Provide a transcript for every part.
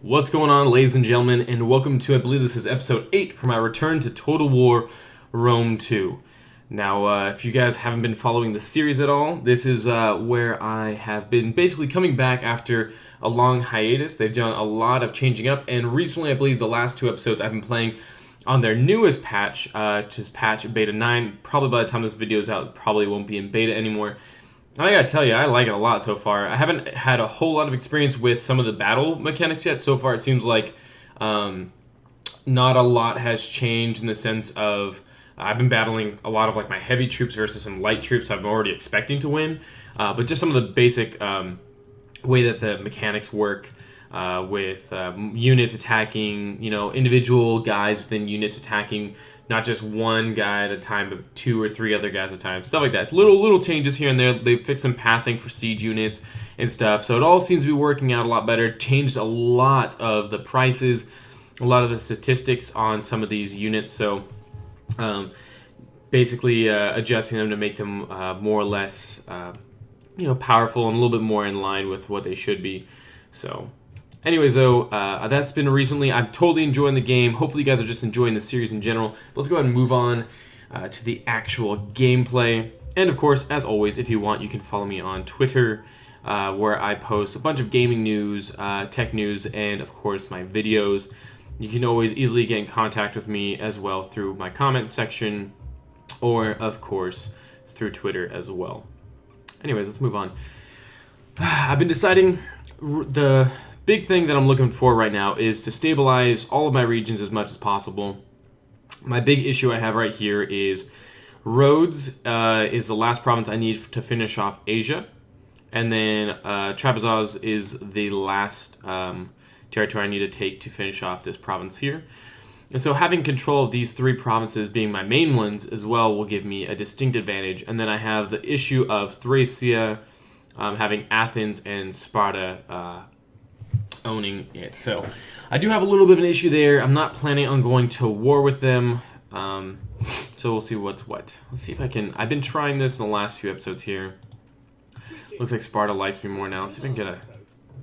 What's going on, ladies and gentlemen, and welcome to, I believe this is episode 8 for my return to Total War Rome 2. Now, if you guys haven't been following the series at all, this is where I have been basically coming back after a long hiatus. They've done a lot of changing up, and recently, I believe the last 2 episodes I've been playing on their newest patch, which is patch beta 9. Probably by the time this video is out, it probably won't be in beta anymore. I gotta tell you, I like it a lot so far. I haven't had a whole lot of experience with some of the battle mechanics yet. So far, it seems like not a lot has changed in the sense of I've been battling a lot of like my heavy troops versus some light troops I'm already expecting to win. But just some of the basic way that the mechanics work with units attacking, individual guys within units attacking not just one guy at a time, but 2 or 3 other guys at a time. Stuff like that. Little changes here and there. They've fixed some pathing for siege units and stuff. So it all seems to be working out a lot better. Changed a lot of the prices, a lot of the statistics on some of these units. So basically adjusting them to make them more or less powerful and a little bit more in line with what they should be. So anyways, though, that's been recently. I'm totally enjoying the game. Hopefully you guys are just enjoying the series in general. Let's go ahead and move on to the actual gameplay. And of course, as always, if you want, you can follow me on Twitter, where I post a bunch of gaming news, tech news, and of course my videos. You can always easily get in contact with me as well through my comment section, or of course through Twitter as well. Anyways, let's move on. I've been deciding the big thing that I'm looking for right now is to stabilize all of my regions as much as possible. My big issue I have right here is Rhodes is the last province I need to finish off Asia. And then Trapezos is the last territory I need to take to finish off this province here. And so having control of these 3 provinces being my main ones as well will give me a distinct advantage. And then I have the issue of Thracia having Athens and Sparta owning it. So I do have a little bit of an issue there. I'm not planning on going to war with them. So we'll see what's what. Let's see if I can. I've been trying this in the last few episodes here. Looks like Sparta likes me more now. Let's see if I can get a...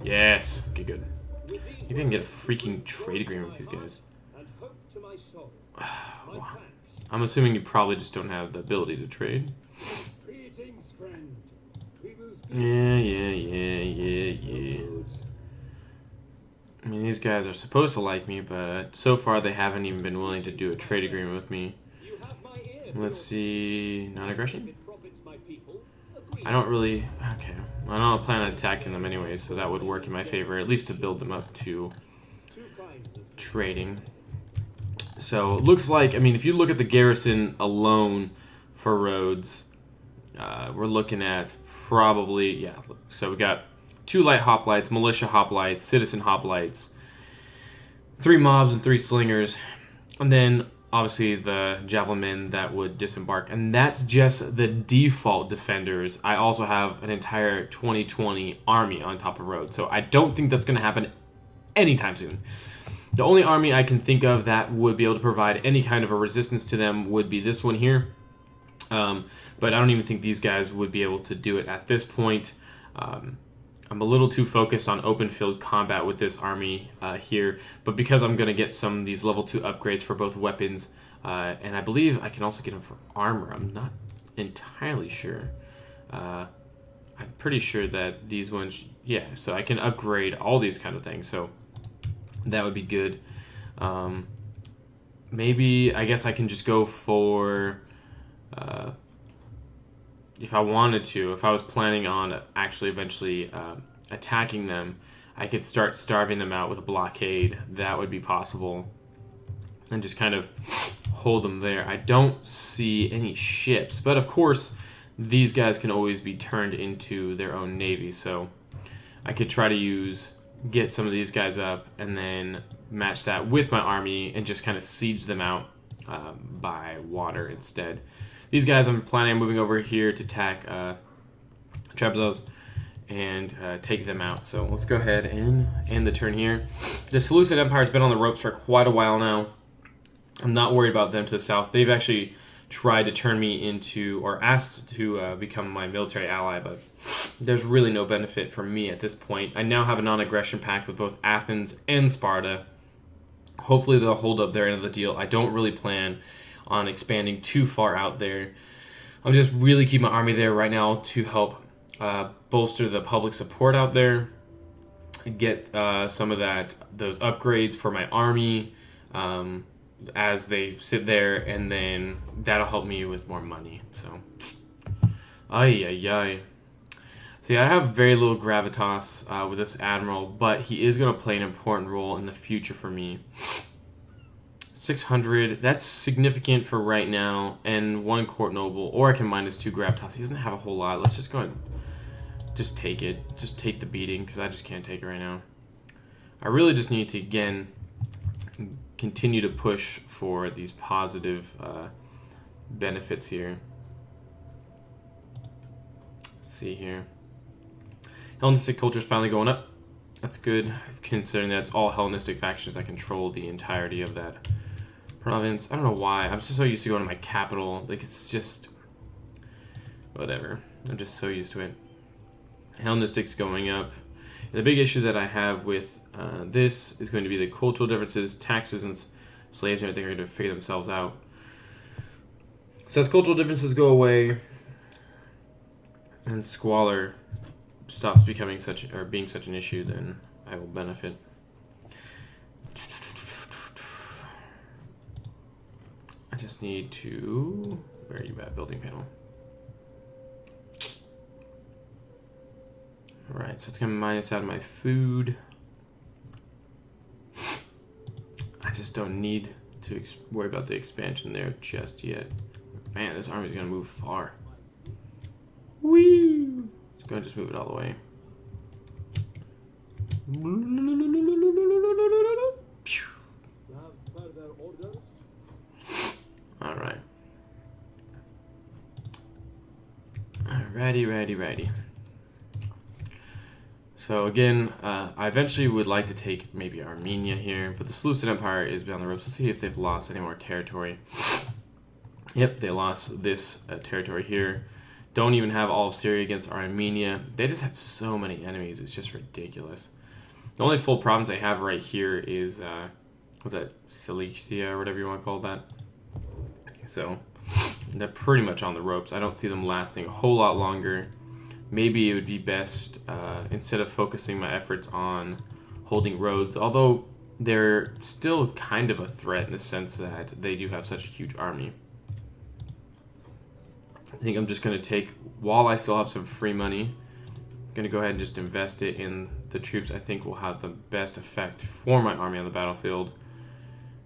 Yes. Okay, good. Maybe I can get a freaking trade agreement with these guys. I'm assuming you probably just don't have the ability to trade. Yeah. I mean, these guys are supposed to like me, but so far they haven't even been willing to do a trade agreement with me. Let's see... Non-aggression? I don't really... Okay. I don't plan on attacking them anyway, so that would work in my favor, at least to build them up to trading. So, it looks like... I mean, if you look at the garrison alone for Rhodes, we're looking at probably... Yeah, so we got 2 light hoplites, militia hoplites, citizen hoplites, 3 mobs and 3 slingers, and then obviously the javelin men that would disembark. And that's just the default defenders. I also have an entire 2020 army on top of Rhodes, so I don't think that's going to happen anytime soon. The only army I can think of that would be able to provide any kind of a resistance to them would be this one here. But I don't even think these guys would be able to do it at this point. I'm a little too focused on open field combat with this army here, but because I'm going to get some of these level 2 upgrades for both weapons, and I believe I can also get them for armor. I'm not entirely sure. I'm pretty sure that these ones, yeah, so I can upgrade all these kind of things, so that would be good. Maybe, I guess I can just go for... if I wanted to, if I was planning on actually eventually attacking them, I could start starving them out with a blockade. That would be possible. And just kind of hold them there. I don't see any ships, but of course, these guys can always be turned into their own navy. So I could try to get some of these guys up and then match that with my army and just kind of siege them out by water instead. These guys, I'm planning on moving over here to attack Trapezos and take them out. So let's go ahead and end the turn here. The Seleucid Empire has been on the ropes for quite a while now. I'm not worried about them to the south. They've actually tried to turn me into, or asked to become my military ally, but there's really no benefit for me at this point. I now have a non-aggression pact with both Athens and Sparta. Hopefully they'll hold up their end of the deal. I don't really plan on expanding too far out there. I'm just really keeping my army there right now to help bolster the public support out there, get some of those upgrades for my army as they sit there, and then that'll help me with more money. So, ay. So yeah, I have very little gravitas with this admiral, but he is going to play an important role in the future for me. 600, that's significant for right now, and 1 court noble, or I can minus 2 gravitas. He doesn't have a whole lot. Let's just go ahead and just take it. Just take the beating, because I just can't take it right now. I really just need to, again, continue to push for these positive benefits here. Let's see here. Hellenistic culture is finally going up. That's good, considering that it's all Hellenistic factions. I control the entirety of that province. I don't know why. I'm just so used to going to my capital. Like, it's just... whatever. I'm just so used to it. Hellenistic's going up. And the big issue that I have with this is going to be the cultural differences. Taxes and slaves and everything are going to figure themselves out. So as cultural differences go away and squalor stops becoming being such an issue, then I will benefit. I just need to... where are you at, building panel? Alright, so it's going to minus out of my food. I just don't need to worry about the expansion there just yet. Man, this army's going to move far. Woo! Let's go ahead and just move it all the way. Alright. Righty. So again, I eventually would like to take maybe Armenia here, but the Seleucid Empire is beyond the ropes. Let's see if they've lost any more territory. Yep, they lost this territory here. Don't even have all of Syria against Armenia. They just have so many enemies. It's just ridiculous. The only full province I have right here is, what's that, Seleucid or whatever you want to call that. So they're pretty much on the ropes. I don't see them lasting a whole lot longer. Maybe it would be best, instead of focusing my efforts on holding roads, although they're still kind of a threat in the sense that they do have such a huge army. I think I'm just going to take, while I still have some free money, I'm going to go ahead and just invest it in the troops I think will have the best effect for my army on the battlefield.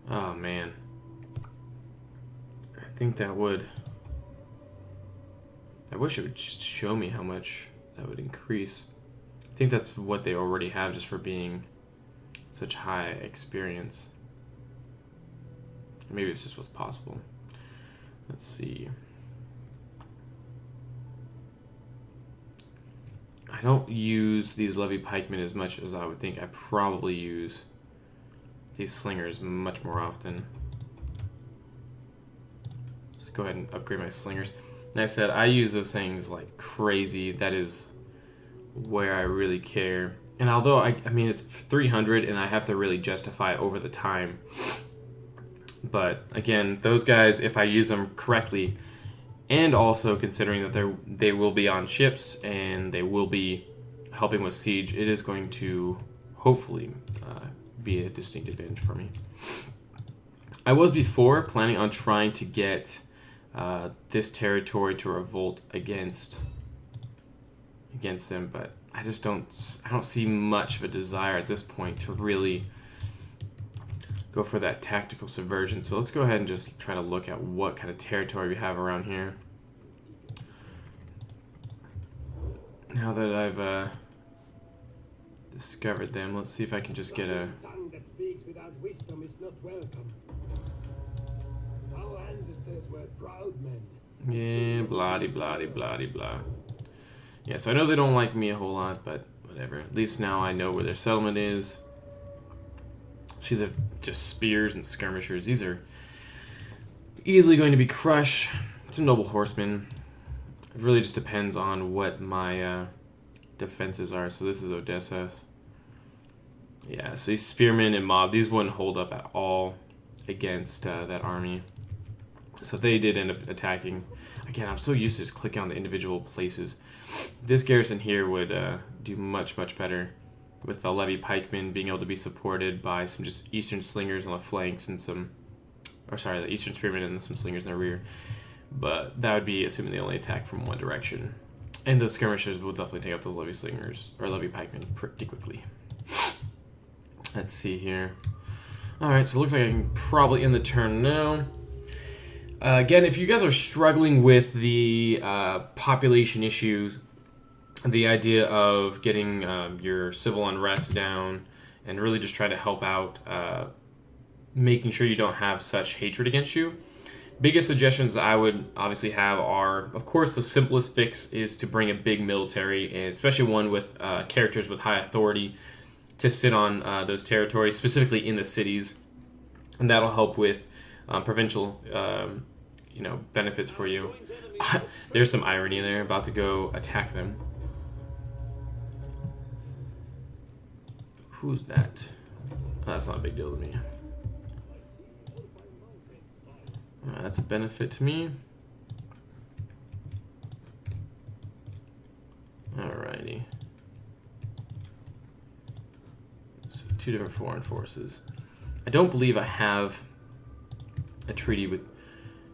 Oh, man. I think that would... I wish it would just show me how much that would increase. I think that's what they already have just for being such high experience. Maybe it's just what's possible. Let's see. I don't use these levy pikemen as much as I would think. I probably use these slingers much more often. Just go ahead and upgrade my slingers. Like I said, I use those things like crazy. That is where I really care. And although, I mean, it's 300 and I have to really justify over the time. But again, those guys, if I use them correctly, and also considering that they will be on ships and they will be helping with siege, it is going to hopefully be a distinct advantage for me. I was before planning on trying to get this territory to revolt against them, but I just don't see much of a desire at this point to really go for that tactical subversion. So let's go ahead and just try to look at what kind of territory we have around here. Now that I've discovered them, let's see if I can just get a... tongue that speaks without wisdom is not welcome. Our ancestors were proud men. Yeah, blah. Yeah, so I know they don't like me a whole lot, but whatever. At least now I know where their settlement is. See, they're just spears and skirmishers. These are easily going to be crushed. Some noble horsemen. It really just depends on what my defenses are. So this is Odessa. Yeah, so these spearmen and mob, these wouldn't hold up at all against that army. So if they did end up attacking, again, I'm so used to just clicking on the individual places. This garrison here would do much, much better with the levy pikemen being able to be supported by some just eastern slingers on the flanks and some, or sorry, the eastern spearmen and some slingers in the rear. But that would be assuming they only attack from one direction. And those skirmishers will definitely take up those levy slingers, or levy pikemen pretty quickly. Let's see here. Alright, so it looks like I can probably end the turn now. Again, if you guys are struggling with the population issues, the idea of getting your civil unrest down and really just try to help out making sure you don't have such hatred against you, biggest suggestions I would obviously have are, of course, the simplest fix is to bring a big military, and especially one with characters with high authority, to sit on those territories, specifically in the cities, and that'll help with provincial, benefits for you. There's some irony there. About to go attack them. Who's that? Oh, that's not a big deal to me. That's a benefit to me. Alrighty. So 2 different foreign forces. I don't believe I have a treaty with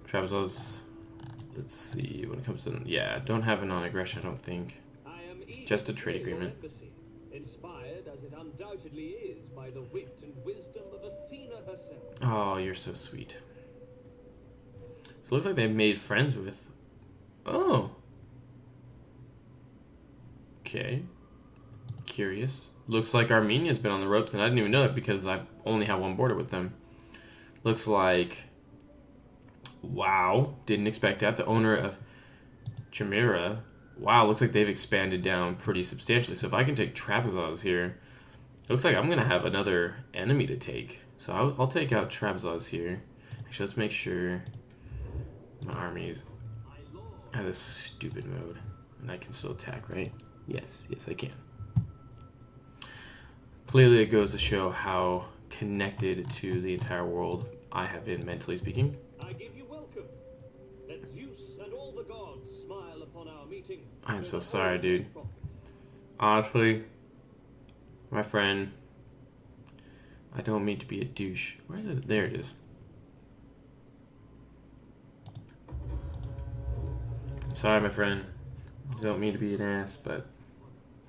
Trapezos. Let's see, when it comes to... Yeah, don't have a non-aggression, I don't think. Just a trade agreement. Inspired as it undoubtedly is by the wit and wisdom of Athena herself. Oh, you're so sweet. So it looks like they made friends with... Oh. Okay. Curious. Looks like Armenia's been on the ropes, and I didn't even know it because I only have one border with them. Looks like... Wow. Didn't expect that. The owner of Chimera. Wow, looks like they've expanded down pretty substantially. So if I can take Trapezos here, it looks like I'm going to have another enemy to take. So I'll take out Trapezos here. Actually, let's make sure my armies have this stupid mode. And I can still attack, right? Yes, I can. Clearly it goes to show how connected to the entire world I have been, mentally speaking. I give you welcome. Let Zeus and all the gods smile upon our meeting. I am so sorry, dude. Honestly, my friend, I don't mean to be a douche. Where is it? There it is. Sorry, my friend. I don't mean to be an ass, but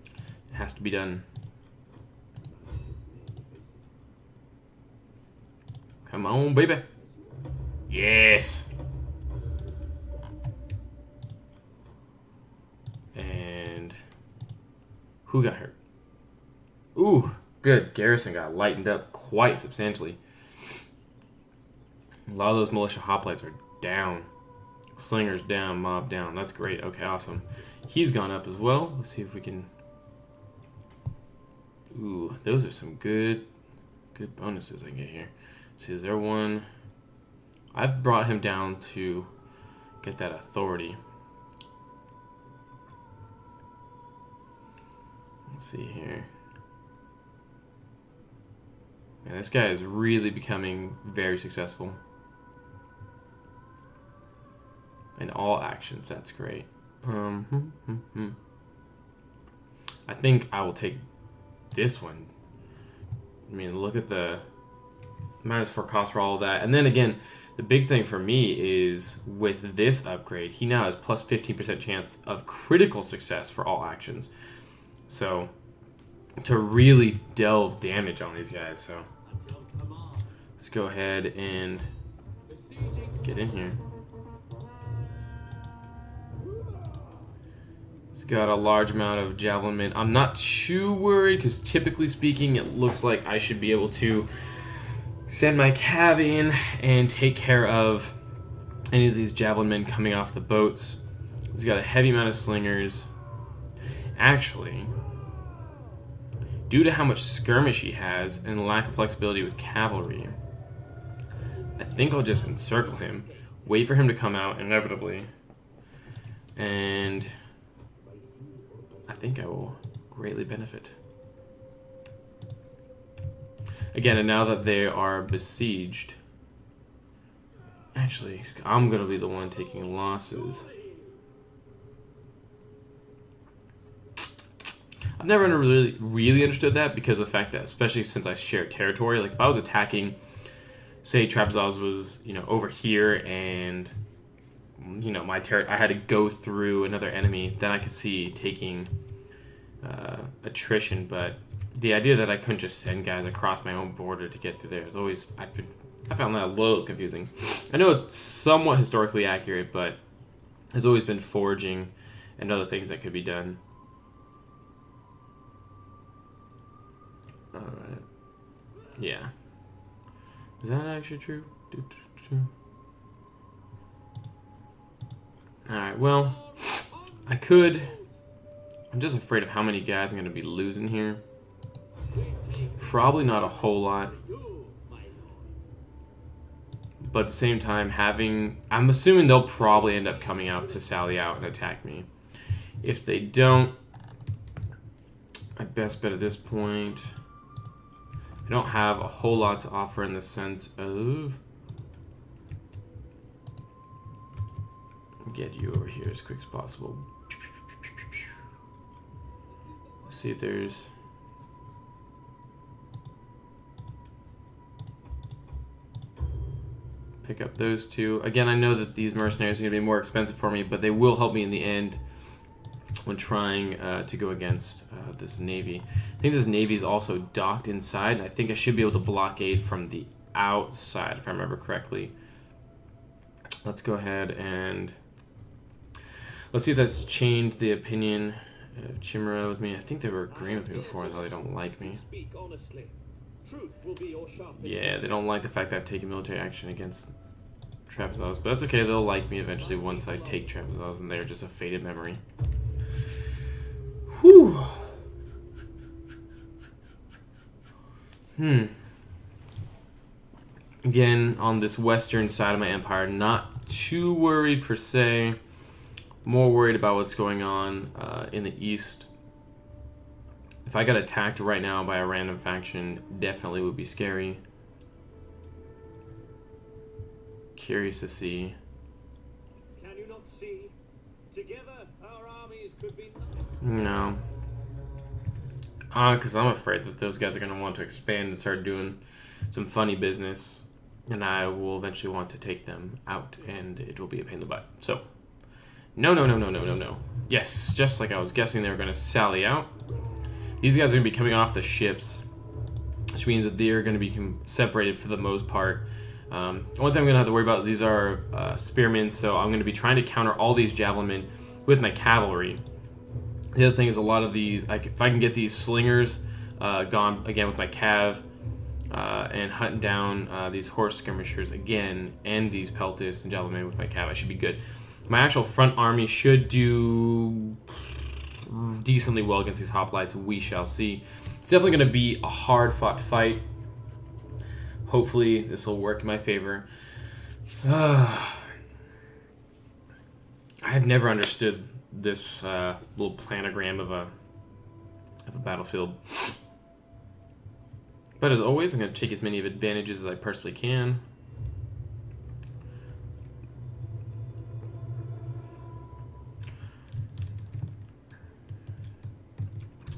it has to be done. Come on, baby. Yes. And who got hurt? Ooh, good. Garrison got lightened up quite substantially. A lot of those militia hoplites are down. Slingers down, mob down. That's great. Okay, awesome. He's gone up as well. Let's see if we can... Ooh, those are some good bonuses I can get here. Let's see, is there one? I've brought him down to get that authority. Let's see here. Man, this guy is really becoming very successful. In all actions, that's great. I think I will take this one. I mean, look at the -4 cost for all of that. And then again, the big thing for me is with this upgrade, he now has plus 15% chance of critical success for all actions. So, to really delve damage on these guys. So, let's go ahead and get in here. It's got a large amount of javelin men. I'm not too worried because typically speaking, it looks like I should be able to send my cav in and take care of any of these javelin men coming off the boats. He's got a heavy amount of slingers. Actually, due to how much skirmish he has and the lack of flexibility with cavalry, I think I'll just encircle him, wait for him to come out inevitably, and I think I will greatly benefit. Again, and now that they are besieged, actually, I'm going to be the one taking losses. I've never really understood that because of the fact that, especially since I share territory, like if I was attacking, say Trapezos was, you know, over here and, you know, I had to go through another enemy, then I could see taking attrition, but the idea that I couldn't just send guys across my own border to get through there is always, I found that a little confusing. I know it's somewhat historically accurate, but there's always been foraging and other things that could be done. Alright. Yeah. Is that actually true? Alright, well, I could. I'm just afraid of how many guys I'm going to be losing here. Probably not a whole lot. But at the same time, I'm assuming they'll probably end up coming out to sally out and attack me. If they don't, my best bet at this point, I don't have a whole lot to offer in the sense of get you over here as quick as possible. Let's see if there's pick up those two. Again, I know that these mercenaries are going to be more expensive for me, but they will help me in the end when trying to go against this navy. I think this navy is also docked inside. I think I should be able to blockade from the outside, if I remember correctly. Let's go ahead and let's see if that's changed the opinion of Chimera with me. I think they were agreeing with me before, though they don't like me. Yeah, they don't like the fact that I've taken military action against Trapezos, but that's okay. They'll like me eventually once I take Trapezos, and they're just a faded memory. Whew. Again, on this western side of my empire, not too worried per se. More worried about what's going on in the east. If I got attacked right now by a random faction, definitely would be scary. Curious to see. Can you not see? Together, our armies could be. No. Because I'm afraid that those guys are going to want to expand and start doing some funny business, and I will eventually want to take them out, and it will be a pain in the butt. So, no. Yes, just like I was guessing, they were going to sally out. These guys are going to be coming off the ships, which means that they're going to be separated for the most part. One thing I'm going to have to worry about, these are spearmen, so I'm going to be trying to counter all these javelinmen with my cavalry. The other thing is a lot of these, like if I can get these slingers gone again with my cav and hunting down these horse skirmishers again and these peltists and javelin with my cav, I should be good. My actual front army should do decently well against these hoplites. We shall see. It's definitely going to be a hard-fought fight. Hopefully this will work in my favor. I've never understood this little planogram of a battlefield. But as always, I'm going to take as many advantages as I personally can.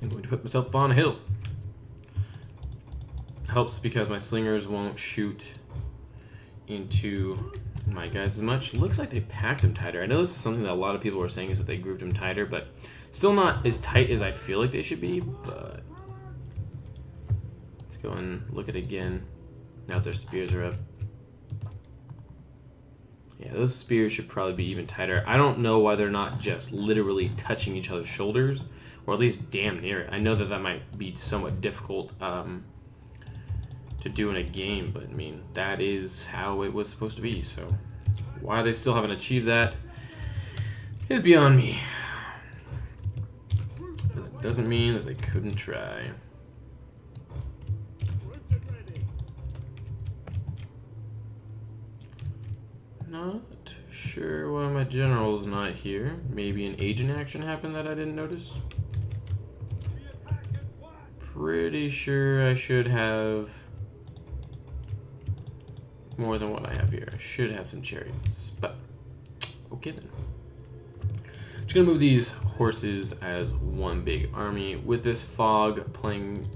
I'm going to put myself on a hill. Helps because my slingers won't shoot into my guys as much. Looks like they packed them tighter. I know this is something that a lot of people were saying is that they grouped them tighter, but still not as tight as I feel like they should be. But let's go and look at it again. Now that their spears are up. Yeah, those spears should probably be even tighter. I don't know why they're not just literally touching each other's shoulders, or at least damn near it. I know that that might be somewhat difficult to do in a game, but I mean, that is how it was supposed to be, so why they still haven't achieved that is beyond me. But that doesn't mean that they couldn't try. Not sure why my general's not here. Maybe an agent action happened that I didn't notice. pretty sure I should have more than what I have here. I should have some chariots, but okay then. Just gonna move these horses as one big army with this fog playing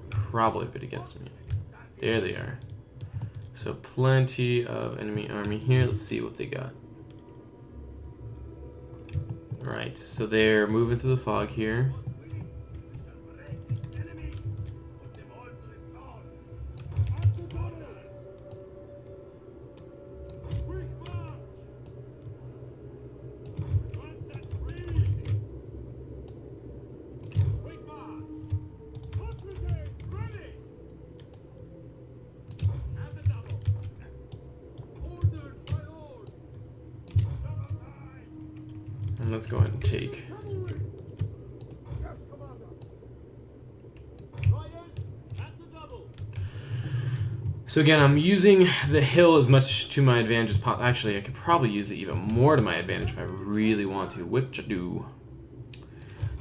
probably a bit against me. There they are. So plenty of enemy army here. Let's see what they got. Right, so they're moving through the fog here. And let's go ahead and take. So again, I'm using the hill as much to my advantage as possible. Actually, I could probably use it even more to my advantage if I really want to, which I do.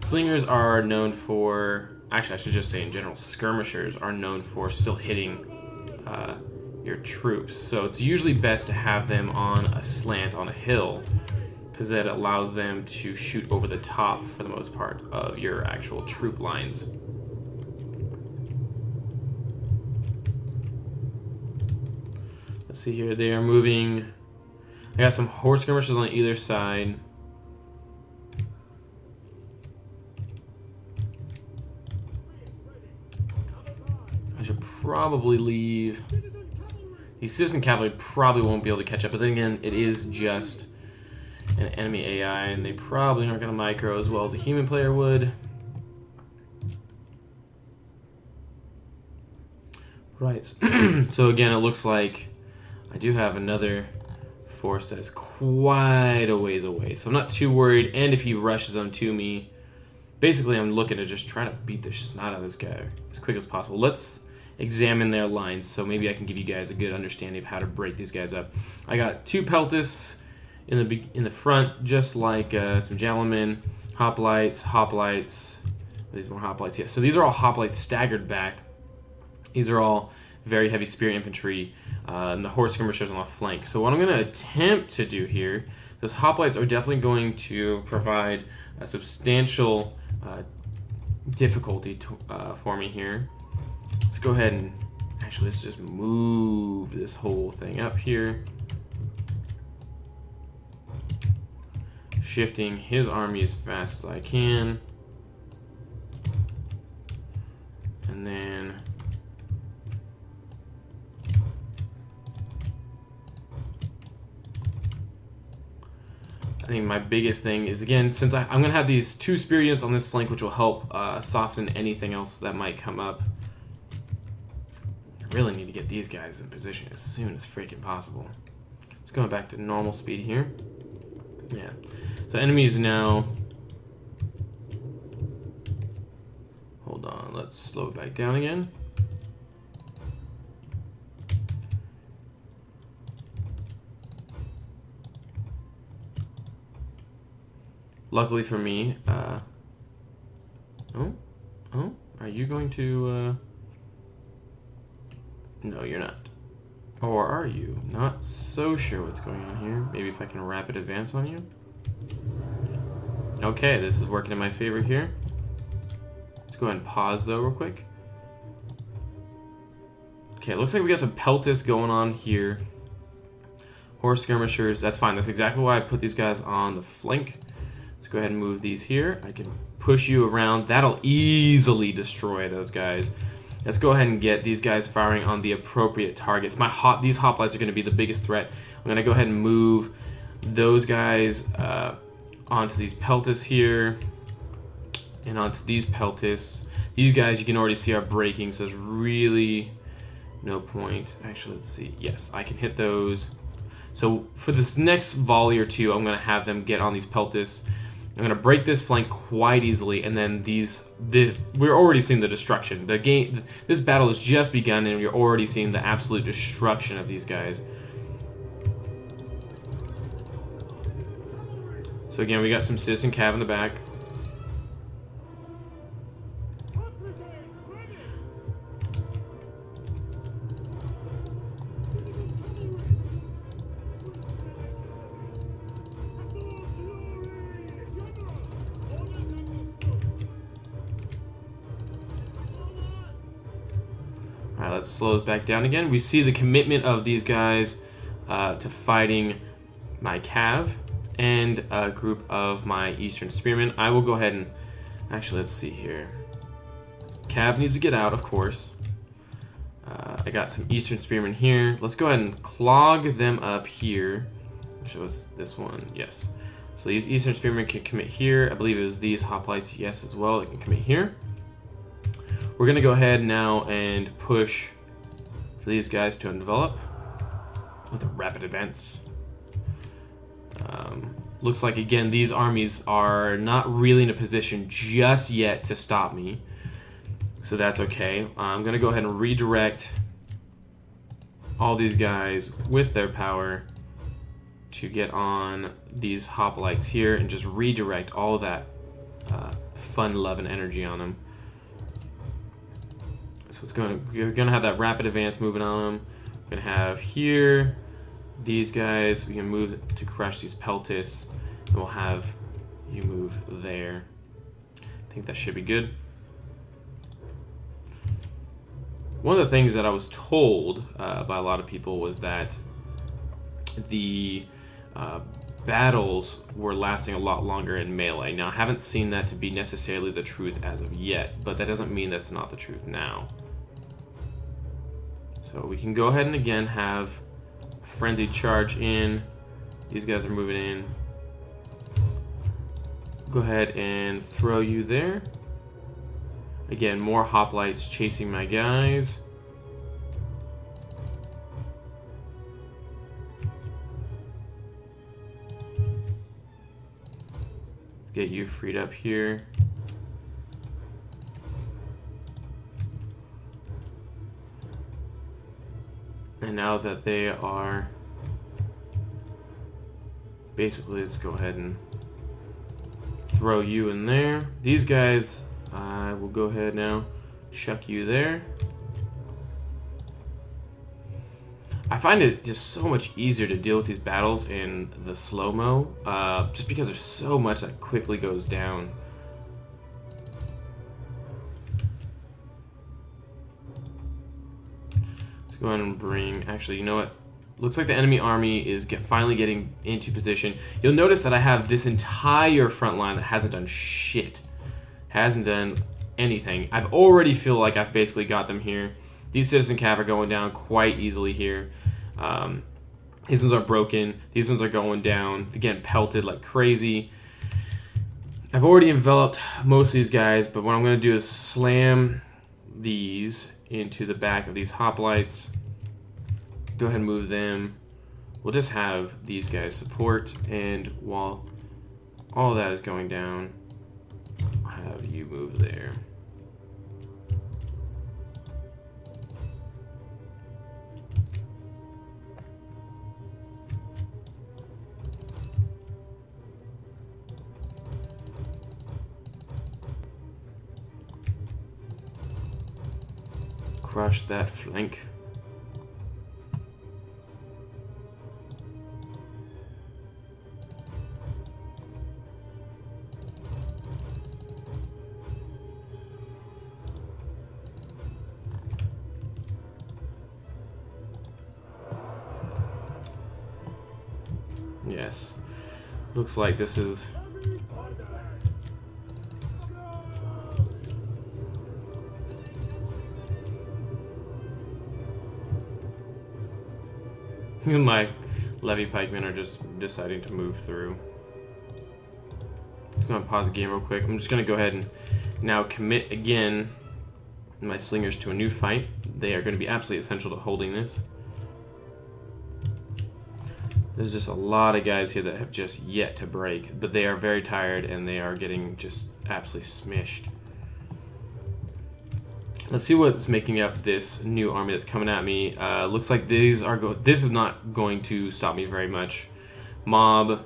Slingers are known for, actually I should just say in general, skirmishers are known for still hitting your troops. So it's usually best to have them on a slant on a hill, because that allows them to shoot over the top for the most part of your actual troop lines. Let's see here, they are moving. I got some horse skirmishers on either side. I should probably leave. The citizen cavalry probably won't be able to catch up, but then again, it is just an enemy AI, and they probably aren't going to micro as well as a human player would. Right, so again, it looks like I do have another force that is quite a ways away, so I'm not too worried, and if he rushes them to me, basically I'm looking to just try to beat the snot out of this guy as quick as possible. Let's examine their lines, so maybe I can give you guys a good understanding of how to break these guys up. I got 2 Peltis in the front, just like some javelin, hoplites. These more hoplites, yes. So these are all hoplites staggered back. These are all very heavy spear infantry, and the horse skirmishers on the flank. So what I'm going to attempt to do here, those hoplites are definitely going to provide a substantial difficulty for me here. Let's go ahead and actually let's just move this whole thing up here. Shifting his army as fast as I can. And then I think my biggest thing is, again, since I'm going to have these 2 spear units on this flank, which will help soften anything else that might come up. I really need to get these guys in position as soon as freaking possible. Let's go back to normal speed here. Yeah. So enemies now. Hold on, let's slow it back down again. Luckily for me, are you going to, no, you're not. Or are you? Not so sure what's going on here. Maybe if I can rapid advance on you. Okay, this is working in my favor here. Let's go ahead and pause though real quick. Okay, it looks like we got some Peltis going on here. Horse skirmishers, that's fine. That's exactly why I put these guys on the flank. Let's go ahead and move these here. I can push you around. That'll easily destroy those guys. Let's go ahead and get these guys firing on the appropriate targets. These hoplites are going to be the biggest threat. I'm going to go ahead and move those guys onto these Peltis here and onto these Peltis. These guys you can already see are breaking, so there's really no point. Actually, let's see. Yes, I can hit those. So for this next volley or 2, I'm going to have them get on these Peltis. I'm going to break this flank quite easily, and then we're already seeing the destruction. This battle has just begun, and you're already seeing the absolute destruction of these guys. So again, we got some citizen cav in the back. Alright, let's slow this back down again. We see the commitment of these guys to fighting my Cav and a group of my Eastern Spearmen. I will go ahead and... Actually, let's see here. Cav needs to get out, of course. I got some Eastern Spearmen here. Let's go ahead and clog them up here. Which was this one, yes. So these Eastern Spearmen can commit here. I believe it was these hoplites, yes, as well. They can commit here. We're going to go ahead now and push for these guys to envelop with a rapid advance. Looks like, again, these armies are not really in a position just yet to stop me. So that's okay. I'm going to go ahead and redirect all these guys with their power to get on these hoplites here and just redirect all of that fun, love, and energy on them. So we're going to have that rapid advance moving on them. We're going to have here these guys. We can move to crush these Pontus, and we'll have you move there. I think that should be good. One of the things that I was told by a lot of people was that the battles were lasting a lot longer in melee. Now, I haven't seen that to be necessarily the truth as of yet, but that doesn't mean that's not the truth now. So we can go ahead and again have a frenzied charge in. These guys are moving in. Go ahead and throw you there. Again, more hoplites chasing my guys. Let's get you freed up here. And now that they are... Basically, let's go ahead and throw you in there. These guys... I will go ahead now, chuck you there. I find it just so much easier to deal with these battles in the slow-mo, just because there's so much that quickly goes down. Let's go ahead and bring, actually, you know what? Looks like the enemy army is finally getting into position. You'll notice that I have this entire front line that hasn't done shit. Hasn't done anything. I've already feel like I've basically got them here. These citizen cav are going down quite easily here. These ones are broken. These ones are going down. They're getting pelted like crazy. I've already enveloped most of these guys, but what I'm going to do is slam these into the back of these hoplites. Go ahead and move them. We'll just have these guys support, and while all that is going down, have you move there. Crush that flank. Yes. Looks like this is... My levy pikemen are just deciding to move through. I'm going to pause the game real quick. I'm just going to go ahead and now commit again my slingers to a new fight. They are going to be absolutely essential to holding this. There's just a lot of guys here that have just yet to break, but they are very tired and they are getting just absolutely smished. Let's see what's making up this new army that's coming at me. Looks like this is not going to stop me very much. Mob,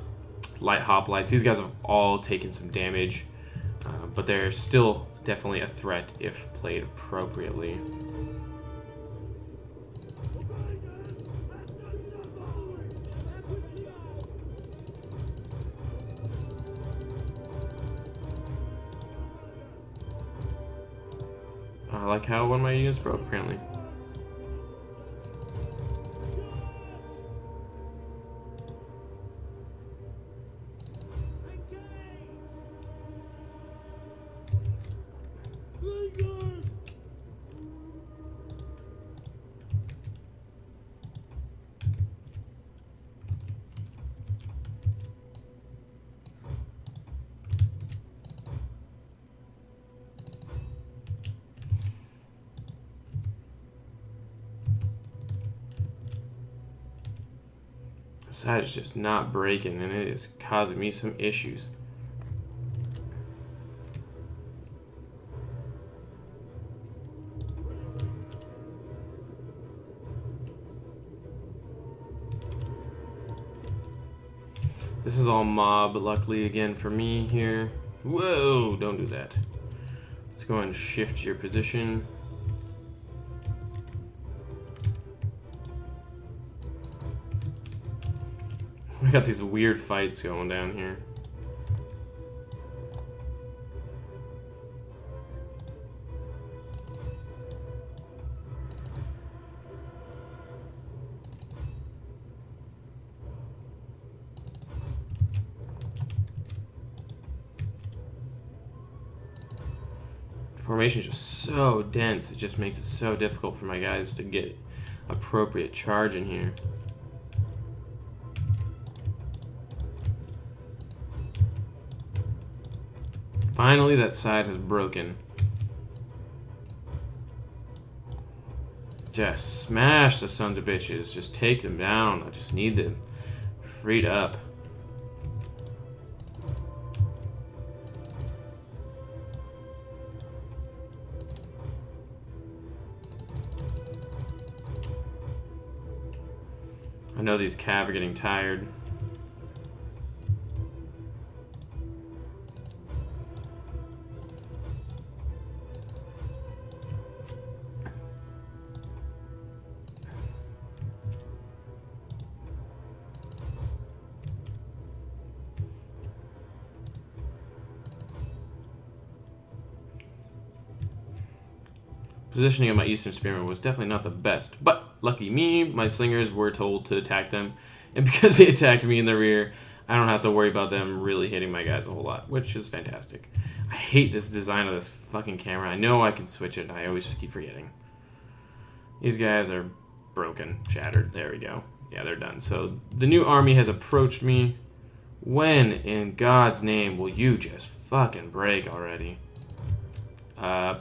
light hoplites, these guys have all taken some damage, but they're still definitely a threat if played appropriately. I like how one of my units broke, apparently. side is just not breaking, and it is causing me some issues. This is all mob, luckily, again, for me here. Whoa, don't do that. Let's go and shift your position. We got these weird fights going down here. Formation is just so dense, it just makes it so difficult for my guys to get appropriate charge in here. Finally, that side has broken. Just smash the sons of bitches. Just take them down. I just need them freed up. I know these cav are getting tired. Positioning of my Eastern Spearmen was definitely not the best, but lucky me, my slingers were told to attack them, and because they attacked me in the rear, I don't have to worry about them really hitting my guys a whole lot, which is fantastic. I hate this design of this fucking camera. I know I can switch it, I always just keep forgetting. These guys are broken, shattered. There we go. Yeah, they're done. So the new army has approached me. When in God's name will you just fucking break already?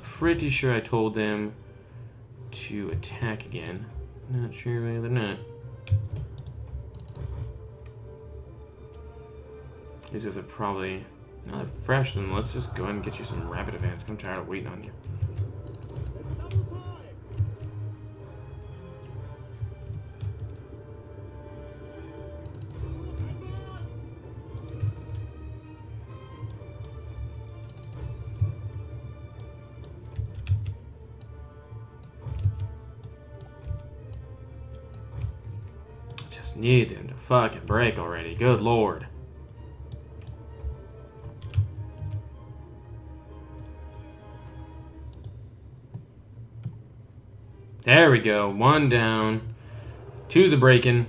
Pretty sure I told them to attack again. Not sure whether or not. These guys are probably not fresh, then let's just go ahead and get you some rapid advance. I'm tired of waiting on you. Need them to fucking break already. Good lord. There we go. One down. Two's a breaking.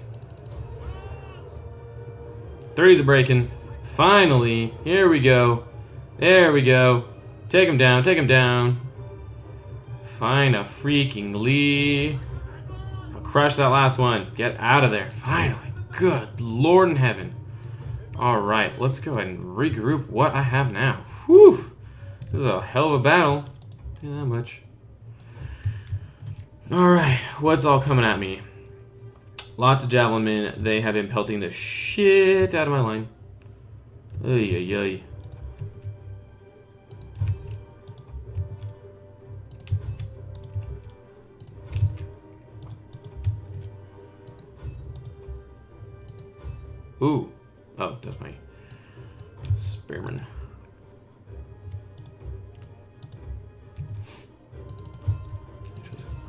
Three's a breaking. Finally. Here we go. There we go. Take him down. Take him down. Find a freaking Lee. Crush that last one. Get out of there. Finally. Good Lord in heaven. Alright, let's go ahead and regroup what I have now. Whew. This is a hell of a battle. Tell you that much. Alright, what's all coming at me? Lots of javelin men. They have been pelting the shit out of my line. Ay, ay, ay. Ooh. Oh, that's my spearman.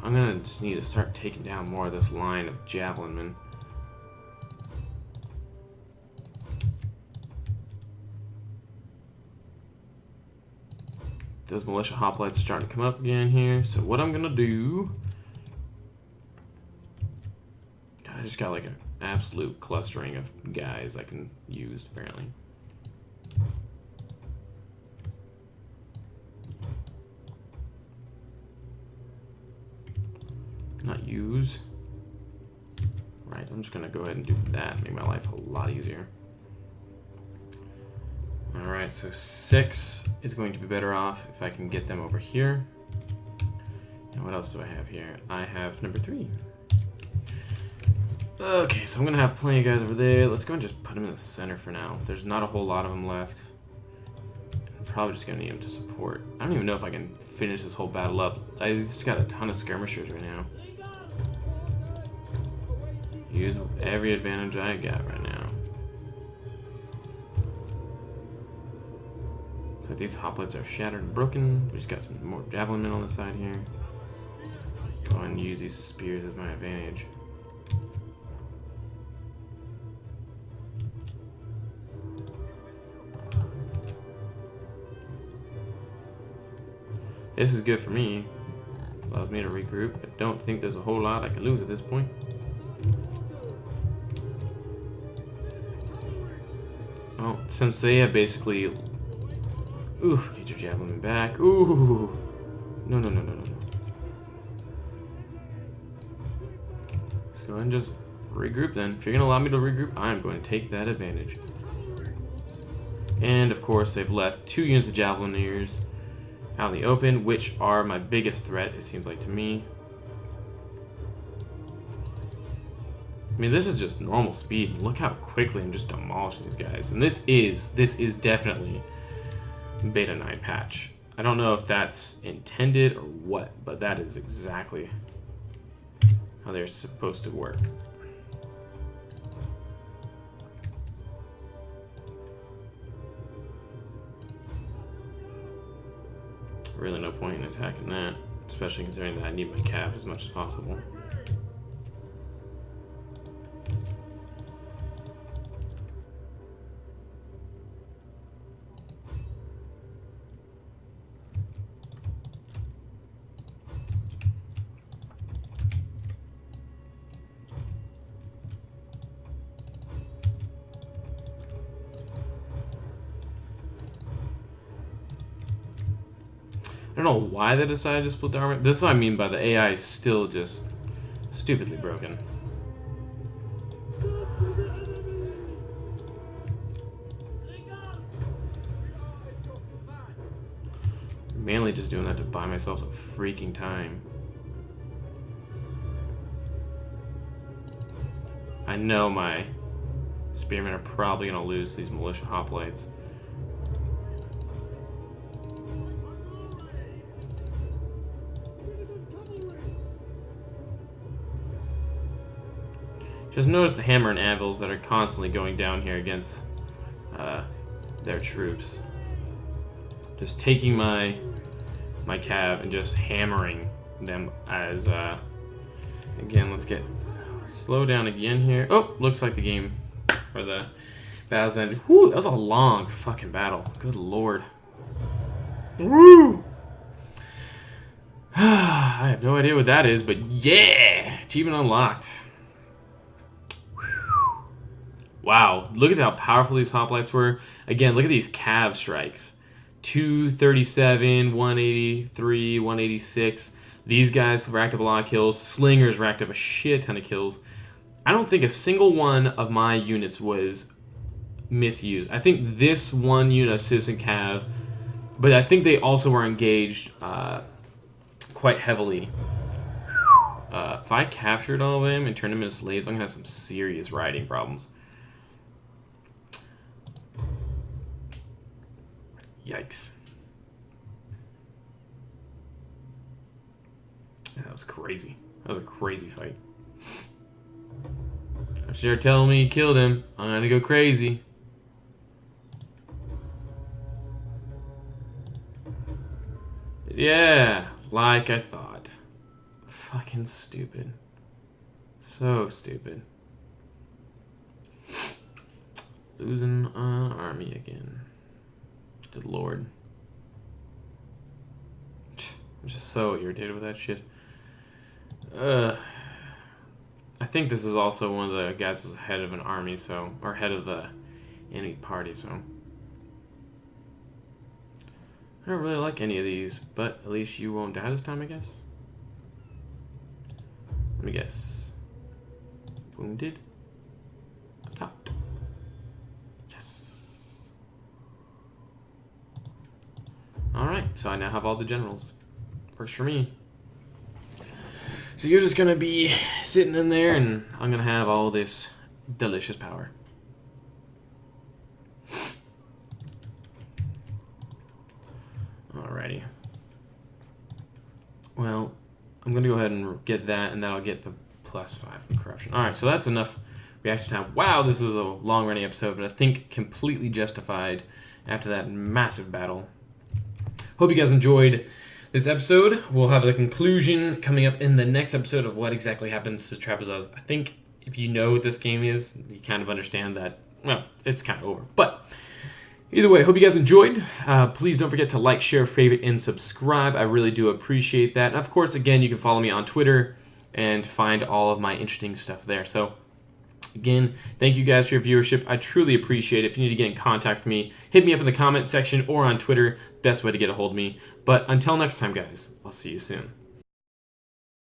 I'm gonna just need to start taking down more of this line of javelin men. Those militia hoplites are starting to come up again here. So what I'm gonna do... I just got like an absolute clustering of guys I can use, apparently. Not use. Right, I'm just gonna go ahead and do that. Make my life a lot easier. Alright, so 6 is going to be better off if I can get them over here. And what else do I have here? I have number 3. Okay, so I'm going to have plenty of guys over there. Let's go and just put them in the center for now. There's not a whole lot of them left. I'm probably just going to need them to support. I don't even know if I can finish this whole battle up. I just got a ton of skirmishers right now. Use every advantage I got right now. So these hoplites are shattered and broken. We just got some more javelin men on the side here. Go and use these spears as my advantage. This is good for me. Allows me to regroup. I don't think there's a whole lot I can lose at this point. Well, since they have basically... Ooh, get your javelin back. Ooh. No. Let's go ahead and just regroup then. If you're going to allow me to regroup, I'm going to take that advantage. And, of course, they've left 2 units of javelineers out in the open, which are my biggest threat, it seems like to me. I mean, this is just normal speed. Look how quickly I'm just demolishing these guys. And this is definitely Beta 9 patch. I don't know if that's intended or what, but that is exactly how they're supposed to work. Really no point in attacking that, especially considering that I need my cav as much as possible. I don't know why they decided to split the army. This is what I mean by the AI is still just stupidly broken. Mainly just doing that to buy myself some freaking time. I know my spearmen are probably going to lose these militia hoplites. Just notice the hammer and anvils that are constantly going down here against their troops. Just taking my cav and just hammering them as again. Let's get slow down again here. Oh, looks like the game or the battle's ended. Whew, that was a long fucking battle. Good lord. Woo! I have no idea what that is, but yeah, achievement unlocked. Wow, look at how powerful these hoplites were. Again, look at these cav strikes. 237, 183, 186. These guys racked up a lot of kills. Slingers racked up a shit ton of kills. I don't think a single one of my units was misused. I think this one unit of Citizen Cav, but I think they also were engaged quite heavily. If I captured all of them and turned them into slaves, I'm going to have some serious riding problems. Yikes. That was crazy. That was a crazy fight. If you're telling me you killed him, I'm gonna go crazy. Yeah, like I thought. Fucking stupid. So stupid. Losing an army again. Good lord. I'm just so irritated with that shit. I think this is also one of the guys who's head of an army, so, or head of the enemy party, so. I don't really like any of these, but at least you won't die this time, I guess. Let me guess. Wounded. Attacked. Yes. Alright, so I now have all the generals. Works for me. So you're just going to be sitting in there, and I'm going to have all this delicious power. Alrighty. Well, I'm going to go ahead and get that, and that'll get the +5 from corruption. Alright, so that's enough reaction time. Wow, this is a long-running episode, but I think completely justified after that massive battle. Hope you guys enjoyed this episode. We'll have the conclusion coming up in the next episode of what exactly happens to Trapezos. I think if you know what this game is, you kind of understand that, well, it's kind of over. But either way, hope you guys enjoyed. Please don't forget to like, share, favorite, and subscribe. I really do appreciate that. And of course, again, you can follow me on Twitter and find all of my interesting stuff there. So again, thank you guys for your viewership. I truly appreciate it. If you need to get in contact with me, hit me up in the comment section or on Twitter. Best way to get a hold of me. But until next time, guys, I'll see you soon.